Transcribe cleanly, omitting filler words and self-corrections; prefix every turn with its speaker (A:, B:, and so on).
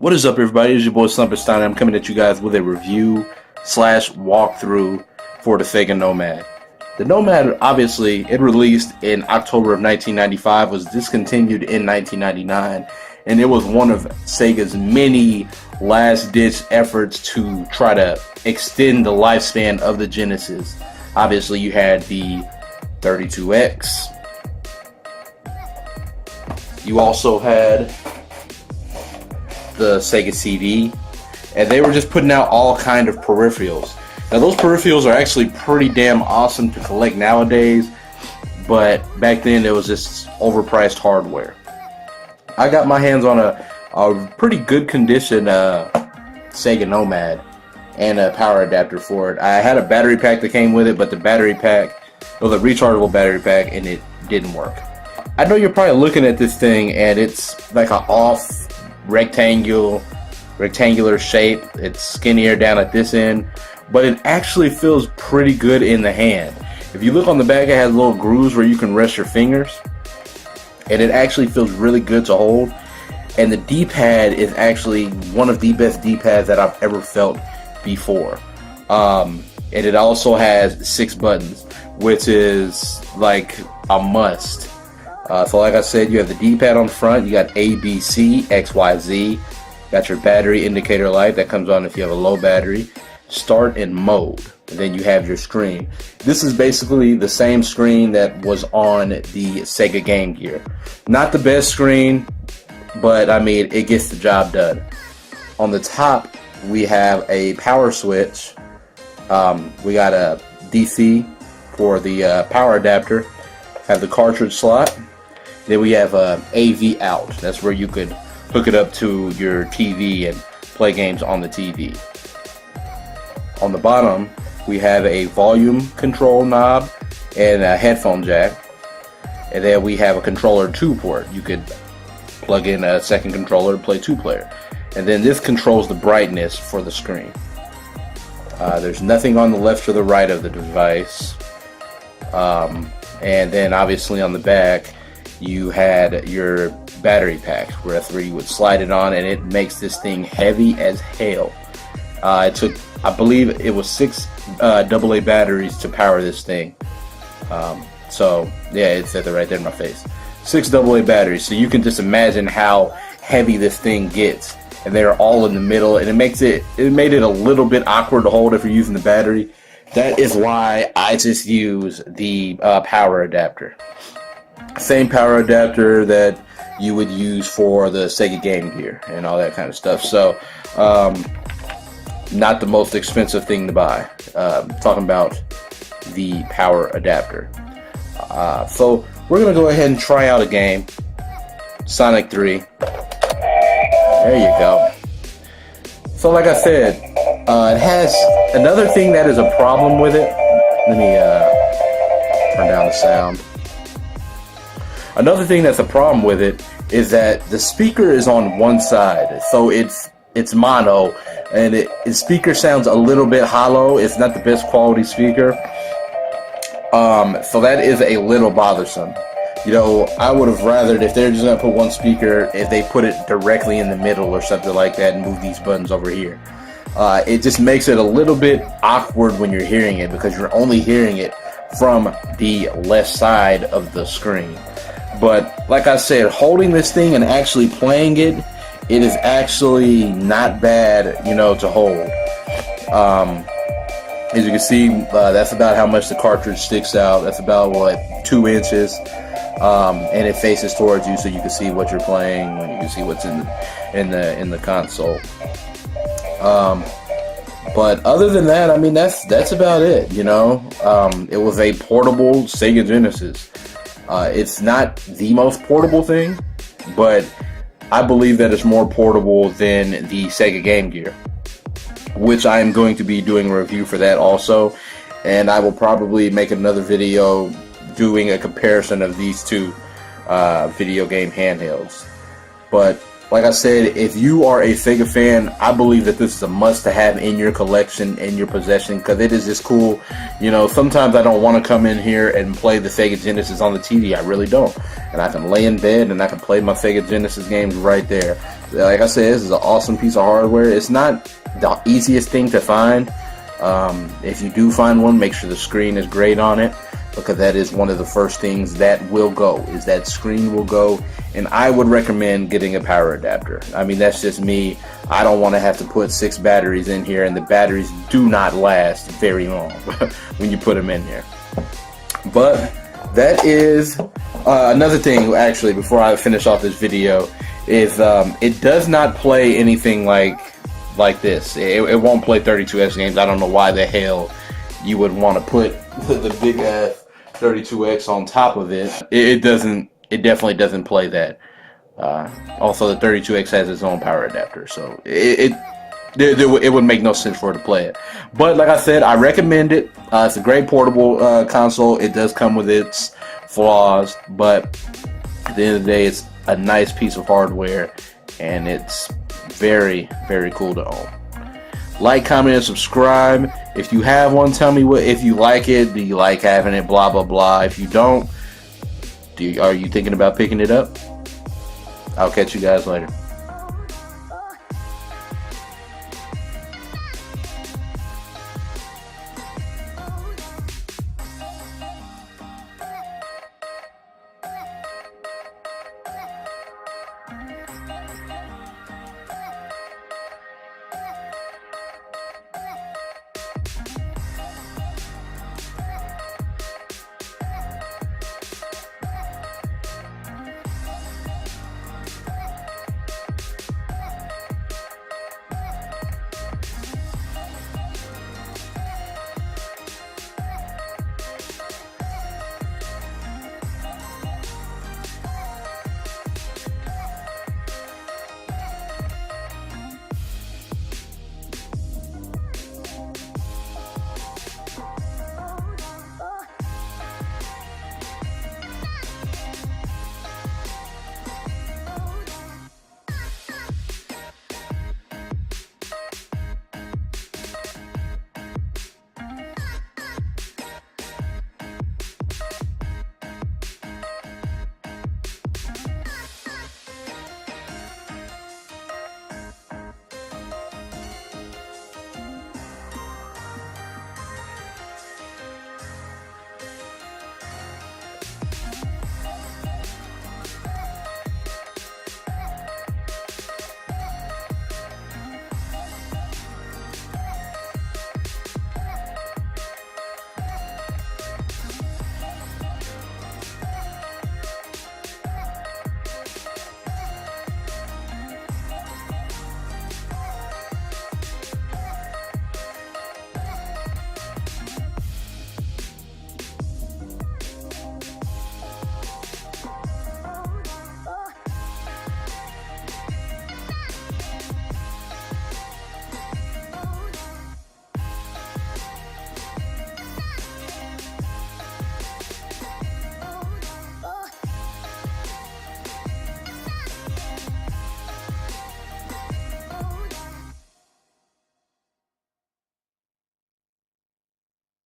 A: What is up, everybody? It's your boy Slumpenstein. I'm coming at you guys with a review slash walkthrough for the Sega Nomad. The Nomad, obviously, it released in October of 1995, was discontinued in 1999, and it was one of Sega's many last-ditch efforts to try to extend the lifespan of the Genesis. Obviously, you had the 32X. You also had the Sega CD, and they were just putting out all kind of peripherals. Now those peripherals are actually pretty damn awesome to collect nowadays, but back then it was just overpriced hardware. I got my hands on a pretty good condition Sega Nomad and a power adapter for it. I had a battery pack that came with it, but the battery pack was a rechargeable battery pack and it didn't work. I know you're probably looking at this thing and it's like an off rectangular shape. It's skinnier down at this end, but it actually feels pretty good in the hand. If you look on the back, it has little grooves where you can rest your fingers, and it actually feels really good to hold. And the D-pad is actually one of the best D-pads that I've ever felt before. And it also has 6 buttons, which is like a must. So like I said, you have the D-pad on the front, you got A, B, C, X, Y, Z, got your battery indicator light that comes on if you have a low battery, start and mode, and then you have your screen. This is basically the same screen that was on the Sega Game Gear. Not the best screen, but I mean, it gets the job done. On the top, we have a power switch. We got a DC for the power adapter, have the cartridge slot. Then we have a AV out. That's where you could hook it up to your TV and play games on the TV. On the bottom, we have a volume control knob and a headphone jack. And then we have a controller 2 port. You could plug in a second controller to play 2-player. And then this controls the brightness for the screen. There's nothing on the left or the right of the device. And then obviously on the back, you had your battery pack, where you would slide it on, and it makes this thing heavy as hell. It took, I believe it was 6 AA batteries to power this thing. So yeah, it said it right there in my face. 6 AA batteries, so you can just imagine how heavy this thing gets. And they're all in the middle, and it made it a little bit awkward to hold if you're using the battery. That is why I just use the power adapter. Same power adapter that you would use for the Sega Game Gear and all that kind of stuff. So, not the most expensive thing to buy. Talking about the power adapter. So, we're going to go ahead and try out a game. Sonic 3. There you go. So, like I said, it has another thing that is a problem with it. Let me turn down the sound. Another thing that's a problem with it is that the speaker is on one side, so it's mono, and the speaker sounds a little bit hollow. It's not the best quality speaker, so that is a little bothersome. You know, I would have rathered if they're just gonna put one speaker, if they put it directly in the middle or something like that, and move these buttons over here. It just makes it a little bit awkward when you're hearing it, because you're only hearing it from the left side of the screen. But like I said, holding this thing and actually playing it, it is actually not bad, you know, to hold. As you can see, that's about how much the cartridge sticks out. That's about, what, 2 inches. And it faces towards you, so you can see what you're playing, and you can see what's in the console. But other than that, I mean, that's about it, you know. It was a portable Sega Genesis. It's not the most portable thing, but I believe that it's more portable than the Sega Game Gear, which I am going to be doing a review for that also, and I will probably make another video doing a comparison of these two video game handhelds. But Like I said, if you are a Sega fan, I believe that this is a must-to-have in your collection, in your possession, because it is just cool. You know, sometimes I don't want to come in here and play the Sega Genesis on the TV. I really don't. And I can lay in bed and I can play my Sega Genesis games right there. Like I said, this is an awesome piece of hardware. It's not the easiest thing to find. If you do find one, make sure the screen is great on it, because that is one of the first things that will go, is that screen will go. And I would recommend getting a power adapter. I mean, that's just me. I don't want to have to put 6 batteries in here, and the batteries do not last very long when you put them in here. But that is another thing, actually, before I finish off this video, is it does not play anything like this. It won't play 32X games. I don't know why the hell you would want to put the big ass 32X on top of it. It doesn't. It definitely doesn't play that. Also, the 32X has its own power adapter, so it would make no sense for it to play it. But like I said, I recommend it. It's a great portable console. It does come with its flaws, but at the end of the day, it's a nice piece of hardware, and it's very, very cool to own. Like, comment, and subscribe. If you have one, tell me if you like it. Do you like having it? Blah, blah, blah. If you don't, are you thinking about picking it up? I'll catch you guys later.